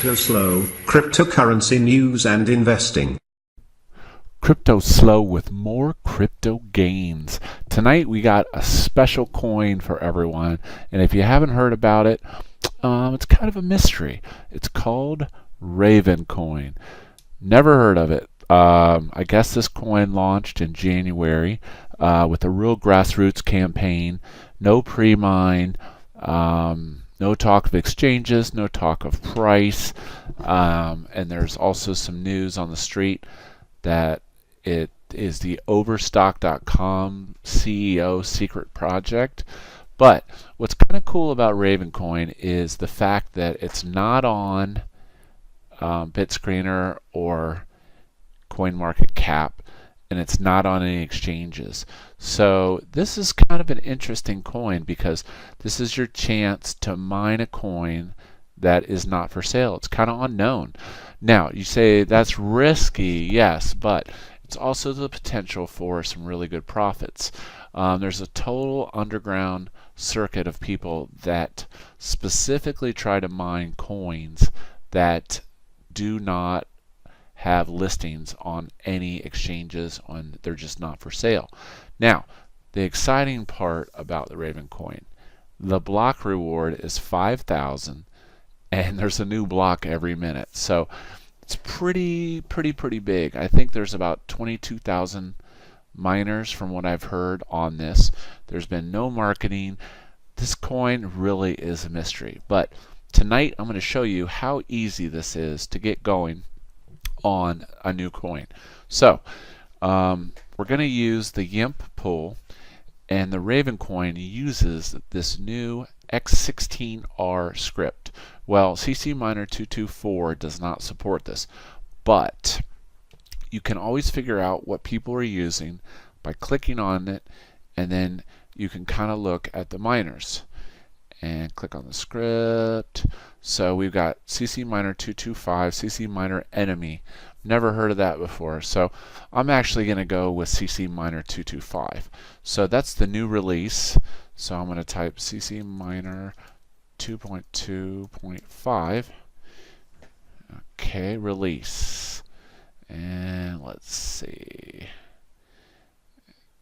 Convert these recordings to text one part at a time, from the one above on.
CryptoSLO, cryptocurrency news and investing. CryptoSLO with more crypto gains. Tonight we got a special coin for everyone, and if you haven't heard about it, it's kind of a mystery. It's called RavenCoin. Never heard of it. I guess this coin launched in January with a real grassroots campaign. No pre-mine, no talk of exchanges, no talk of price, and there's also some news on the street that it is the Overstock.com CEO secret project. But what's kind of cool about RavenCoin is the fact that it's not on BitScreener or CoinMarketCap, and it's not on any exchanges. So this is kind of an interesting coin because this is your chance to mine a coin that is not for sale. It's kind of unknown. Now you say that's risky, yes, but it's also the potential for some really good profits. There's a total underground circuit of people that specifically try to mine coins that do not have listings on any exchanges, they're just not for sale. Now, the exciting part about the RavenCoin, the block reward is 5,000, and there's a new block every minute. So it's pretty big. I think there's about 22,000 miners from what I've heard on this. There's been no marketing. This coin really is a mystery. But tonight I'm going to show you how easy this is to get going on a new coin. So we're going to use the YIMP pool, and the RavenCoin uses this new X16R script. Well, CCMiner 224 does not support this, but you can always figure out what people are using by clicking on it, and then you can kind of look at the miners and click on the script. So we've got CCMiner 225, CCMiner enemy. Never heard of that before, so I'm actually going to go with CCMiner 225. So that's the new release. So I'm going to type CCMiner 2.2.5. Okay, release. And let's see.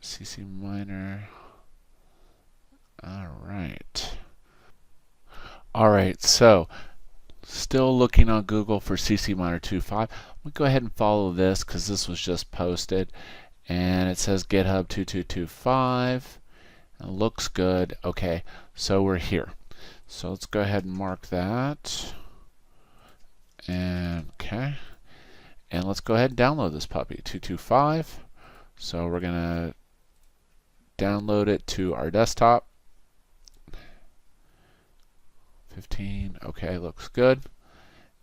CCMiner. Alright, so still looking on Google for CCMiner 2.5. We'll go ahead and follow this because this was just posted, and it says GitHub 2225. It looks good. Okay, so we're here. So let's go ahead and mark that. And okay, and let's go ahead and download this puppy 225. So we're gonna download it to our desktop. 15. Okay, looks good.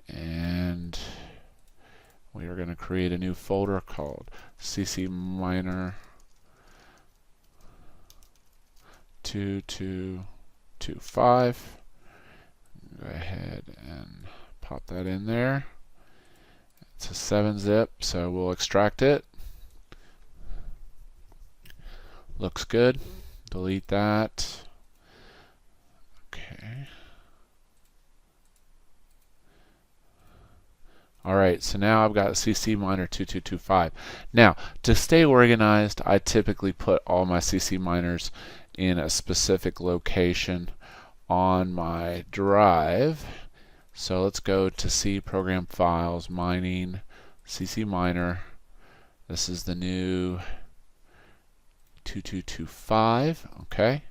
And we are going to create a new folder called CCMiner 2225. Go ahead and pop that in there. It's a 7-zip, so we'll extract it. Looks good. Delete that. Okay. Alright, so now I've got CCMiner 2225. Now, to stay organized, I typically put all my CCMiners in a specific location on my drive. So let's go to C Program Files, Mining, CCMiner. This is the new 2225, okay?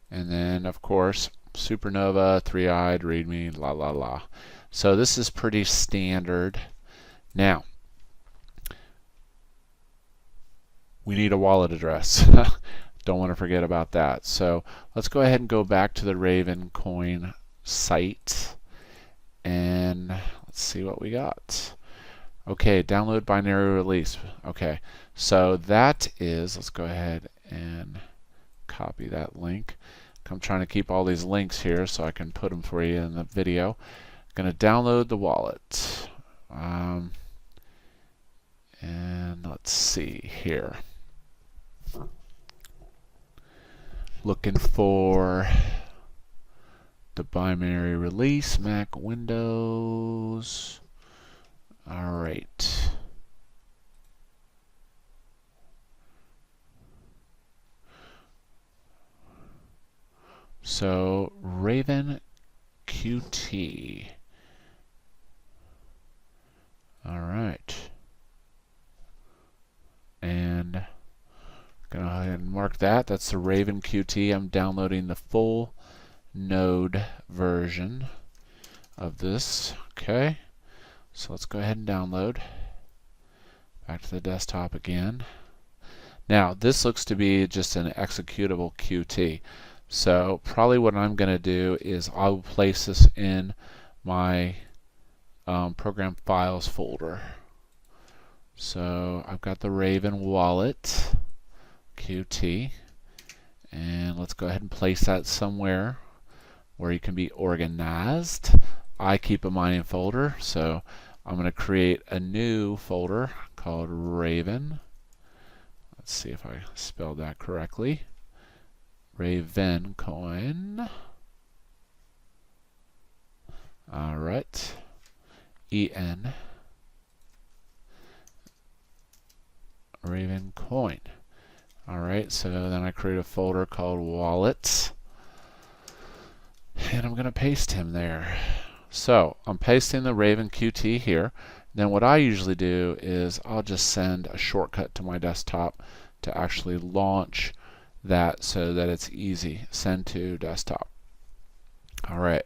And then, of course, Supernova, 3-eyed, README, la la la. So this is pretty standard. Now, we need a wallet address. Don't want to forget about that. So let's go ahead and go back to the RavenCoin site, and let's see what we got. Okay, download binary release. Okay, so that is, let's go ahead and copy that link. I'm trying to keep all these links here so I can put them for you in the video. Going to download the wallet. And let's see here. Looking for the binary release, Mac, Windows. All right. So RavenQT. All right. And go ahead and mark that. That's the RavenQT. I'm downloading the full node version of this. Okay. So let's go ahead and download. Back to the desktop again. Now this looks to be just an executable Qt. So probably what I'm going to do is I'll place this in my program files folder. So I've got the Raven wallet Qt, and let's go ahead and place that somewhere where you can be organized. I keep a mining folder, so I'm going to create a new folder called Raven. Let's see if I spelled that correctly. RavenCoin. All right. EN. RavenCoin. All right. So then I create a folder called wallets, and I'm going to paste him there. So I'm pasting the RavenQT here. Then what I usually do is I'll just send a shortcut to my desktop to actually launch that so that it's easy. Send to desktop. All right.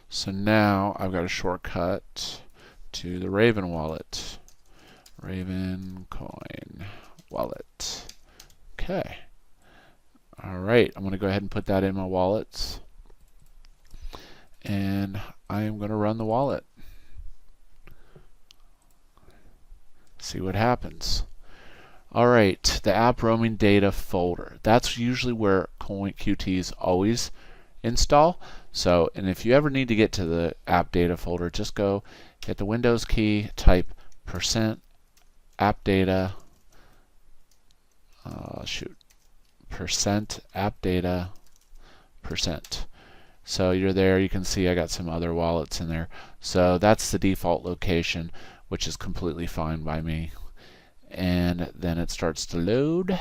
So now I've got a shortcut to the Raven wallet. RavenCoin wallet. Okay. All right. I'm going to go ahead and put that in my wallets. And I am going to run the wallet. See what happens. All right, the app roaming data folder. That's usually where QTs always install. So, and if you ever need to get to the app data folder, just go hit the Windows key, type %app data. %app data %. So you're there. You can see I got some other wallets in there. So that's the default location, which is completely fine by me. And then it starts to load,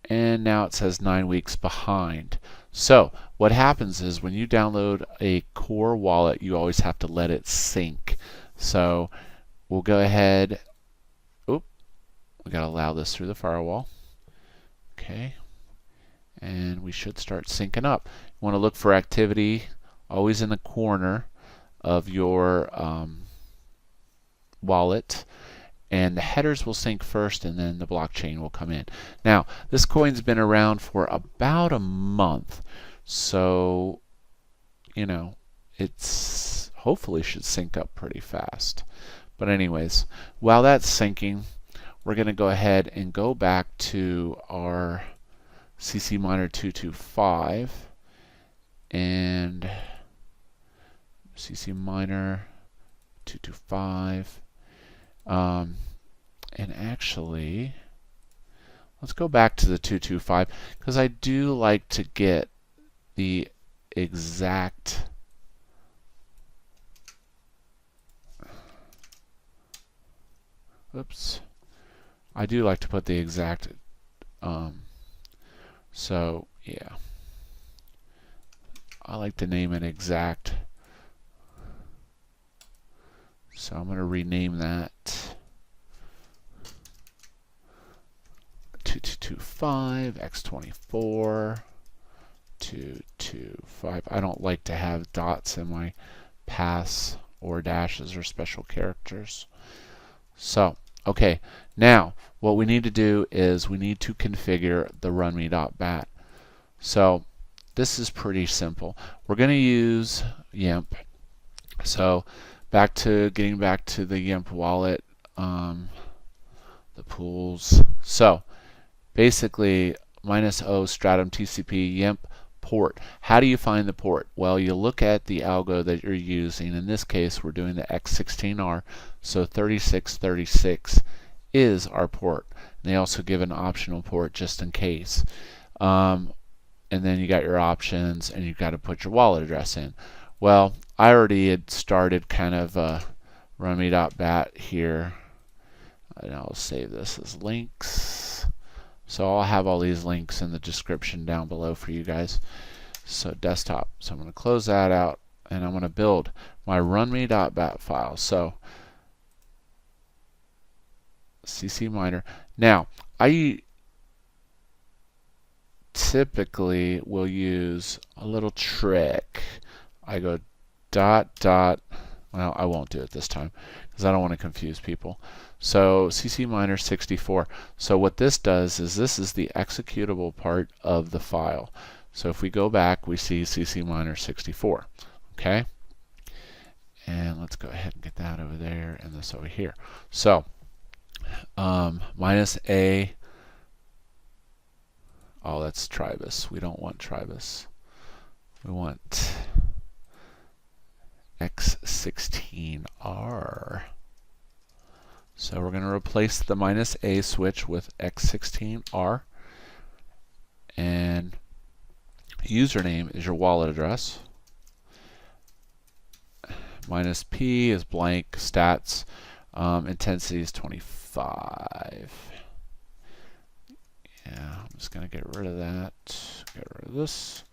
and now it says 9 weeks behind. So what happens is when you download a core wallet, you always have to let it sync. So we'll go ahead. We got to allow this through the firewall. Okay, and we should start syncing up. You want to look for activity always in the corner of your wallet. And the headers will sync first, and then the blockchain will come in. Now, this coin's been around for about a month, so you know it's hopefully should sync up pretty fast. But anyways, while that's syncing, we're going to go ahead and go back to our CC Miner 225 and CC Miner 225. And actually, let's go back to the 225 because I do like to get the exact I do like to put the exact so yeah, I like to name it exact. So I'm going to rename that 2225 X24 225. I don't like to have dots in my paths or dashes or special characters. So, okay, now what we need to do is we need to configure the runme.bat. So this is pretty simple. We're going to use YIMP. So getting back to the YIMP wallet, the pools. So basically -O stratum TCP YIMP port. How do you find the port? Well, you look at the algo that you're using. In this case, we're doing the X16R, so 3636 is our port. And they also give an optional port just in case. and then you got your options, and you've got to put your wallet address in. Well, I already had started kind of runme.bat here, and I'll save this as links. So I'll have all these links in the description down below for you guys. So desktop. So I'm going to close that out, and I'm going to build my runme.bat file. So CC miner. Now, I typically will use a little trick. I go dot dot. Well, I won't do it this time because I don't want to confuse people. So CC miner 64. So what this does is this is the executable part of the file. So if we go back, we see CC miner 64. Okay, and let's go ahead and get that over there and this over here. So minus A. Oh, that's Tribus. We don't want Tribus. We want X16R. So we're going to replace the minus A switch with X16R. And username is your wallet address. Minus P is blank. Stats. Intensity is 25. Yeah, I'm just going to get rid of that. Get rid of this.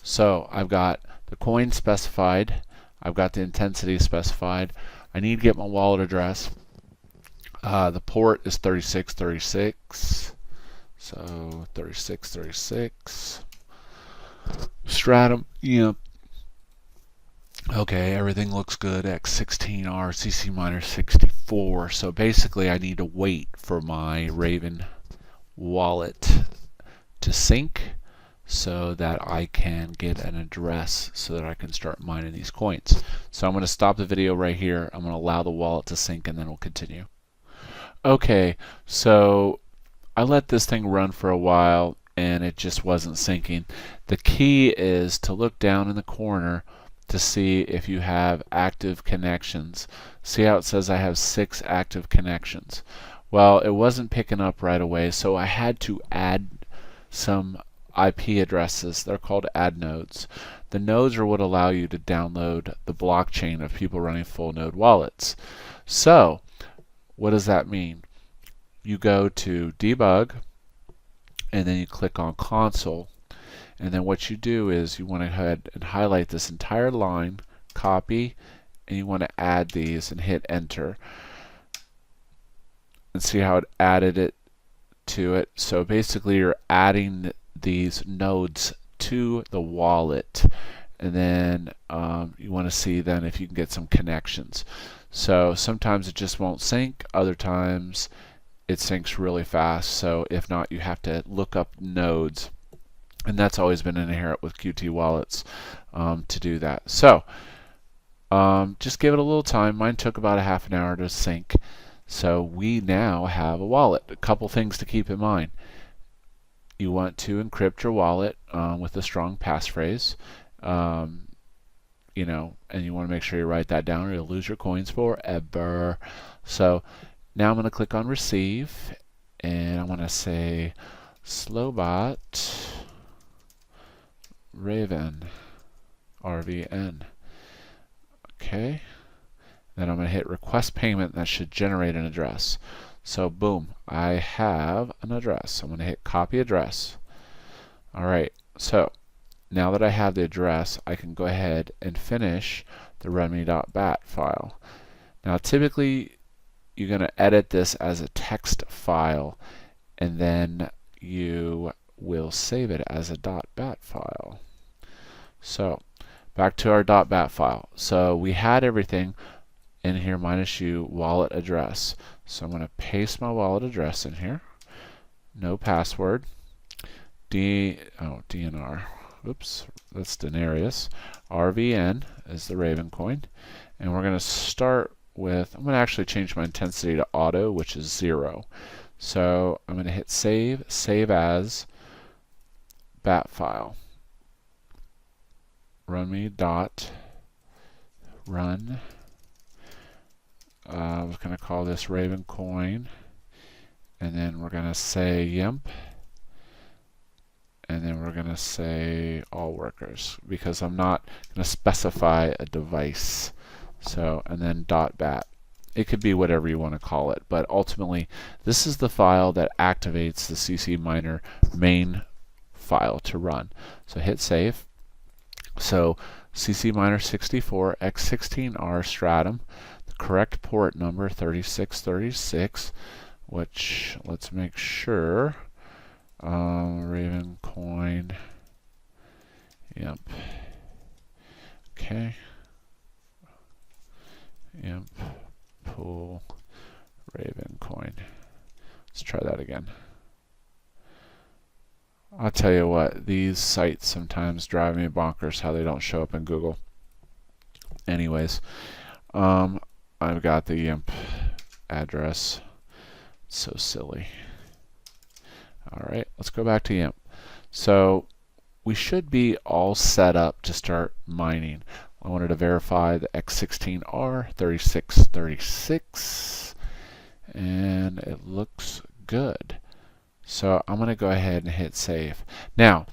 So I've got the coin specified. I've got the intensity specified. I need to get my wallet address. The port is 3636. So 3636. Stratum, okay, everything looks good. X16R, CC miner 64. So basically I need to wait for my Raven wallet to sync so that I can get an address so that I can start mining these coins. So I'm going to stop the video right here. I'm going to allow the wallet to sync, and then we'll continue. Okay, so I let this thing run for a while and it just wasn't syncing. The key is to look down in the corner to see if you have active connections. See how it says I have 6 active connections? Well, it wasn't picking up right away, so I had to add some IP addresses. They're called add nodes. The nodes are what allow you to download the blockchain of people running full node wallets. So what does that mean? You go to debug, and then you click on console, and then what you do is you want to go ahead and highlight this entire line, copy, and you want to add these and hit enter. And see how it added it to it. So basically you're adding these nodes to the wallet, and then you want to see then if you can get some connections. So sometimes it just won't sync, other times it syncs really fast. So if not, you have to look up nodes, and that's always been inherent with Qt wallets to do that. So just give it a little time. Mine took about a half an hour to sync. So we now have a wallet. A couple things to keep in mind. You want to encrypt your wallet with a strong passphrase, and you want to make sure you write that down or you'll lose your coins forever. So now I'm going to click on receive, and I'm going to say Slowbot Raven RVN. Okay. Then I'm going to hit request payment, and that should generate an address. So boom, I have an address. I'm going to hit copy address. Alright, so now that I have the address, I can go ahead and finish the runme.bat file. Now typically you're going to edit this as a text file, and then you will save it as a .bat file. So back to our .bat file. So we had everything in here minus U wallet address. So I'm going to paste my wallet address in here. No password. DNR. Oops, that's denarius. RVN is the RavenCoin. And we're going to start with, I'm going to actually change my intensity to auto, which is 0. So I'm going to hit save, save as bat file. Runme dot run. I was going to call this RavenCoin, and then we're going to say yimp, and then we're going to say all workers because I'm not going to specify a device. So, and then .bat. It could be whatever you want to call it, but ultimately this is the file that activates the CC miner main file to run. So hit save. So CC miner 64 X16R stratum, the correct port number 3636, which let's make sure RavenCoin. Yep. Okay. Yep. Pool RavenCoin. Let's try that again. I'll tell you what, these sites sometimes drive me bonkers how they don't show up in Google. Anyways, I've got the YIMP address. So silly. Alright, let's go back to YIMP. So we should be all set up to start mining. I wanted to verify the X16R 3636, and it looks good. So I'm going to go ahead and hit save. Now,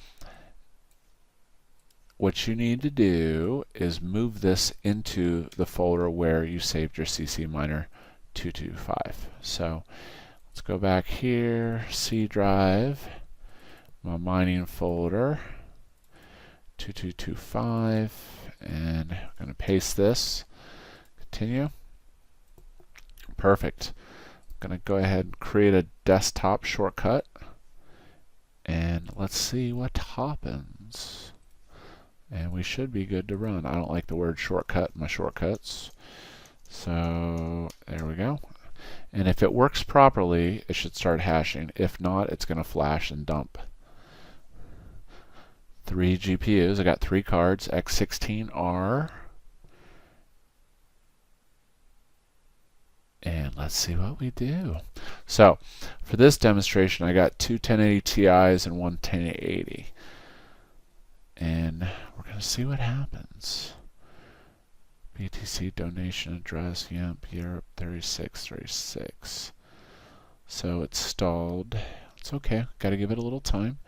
what you need to do is move this into the folder where you saved your CC miner 225. So let's go back here, C drive, my mining folder 2225, and I'm going to paste this. Continue. Perfect. I'm going to go ahead and create a desktop shortcut, and let's see what happens. And we should be good to run. I don't like the word shortcut in my shortcuts. So there we go. And if it works properly, it should start hashing. If not, it's going to flash and dump. 3 GPUs. I got 3 cards, X16R. And let's see what we do. So for this demonstration, I got 2 1080 Ti's and 1 1080. And we're going to see what happens. BTC donation address, YIMP, Europe 3636. So it's stalled. It's okay. Got to give it a little time.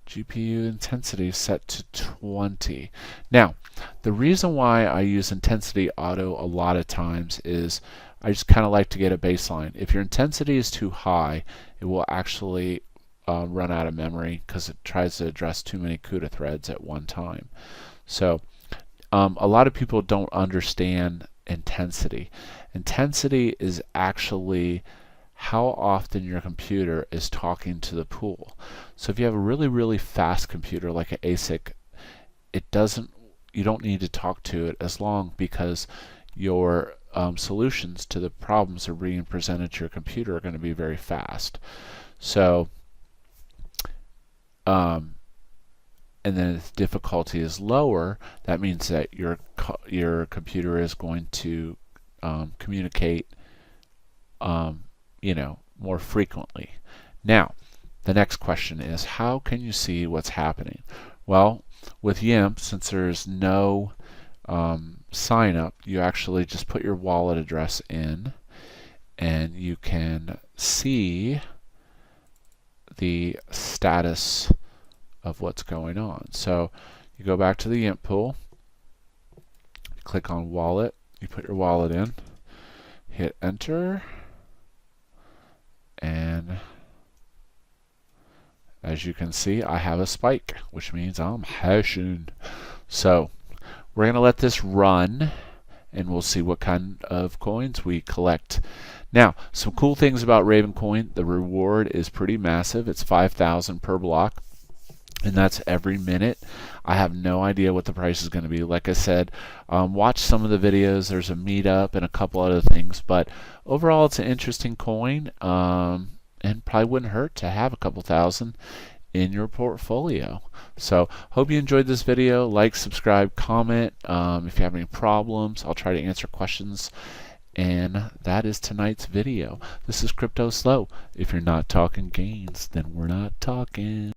GPU intensity set to 20. Now, the reason why I use intensity auto a lot of times is I just kind of like to get a baseline. If your intensity is too high, it will actually run out of memory because it tries to address too many CUDA threads at one time. So a lot of people don't understand intensity. Intensity is actually how often your computer is talking to the pool. So if you have a really fast computer like an ASIC, you don't need to talk to it as long because your solutions to the problems that are being presented to your computer are going to be very fast. So and then if difficulty is lower, that means that your computer is going to communicate more frequently. Now, the next question is, how can you see what's happening? Well, with YIMP, since there's no sign up, you actually just put your wallet address in, and you can see the status of what's going on. So you go back to the YIMP pool, click on wallet, you put your wallet in, hit enter, and as you can see, I have a spike, which means I'm hashing. So we're going to let this run, and we'll see what kind of coins we collect. Now, some cool things about RavenCoin: the reward is pretty massive. It's 5,000 per block, and that's every minute. I have no idea what the price is going to be. Like I said, watch some of the videos. There's a meetup and a couple other things, but overall it's an interesting coin, and probably wouldn't hurt to have a couple thousand in your portfolio. So hope you enjoyed this video. Like, subscribe, comment. If you have any problems, I'll try to answer questions. And that is tonight's video. This is CryptoSLO. If you're not talking gains, then we're not talking.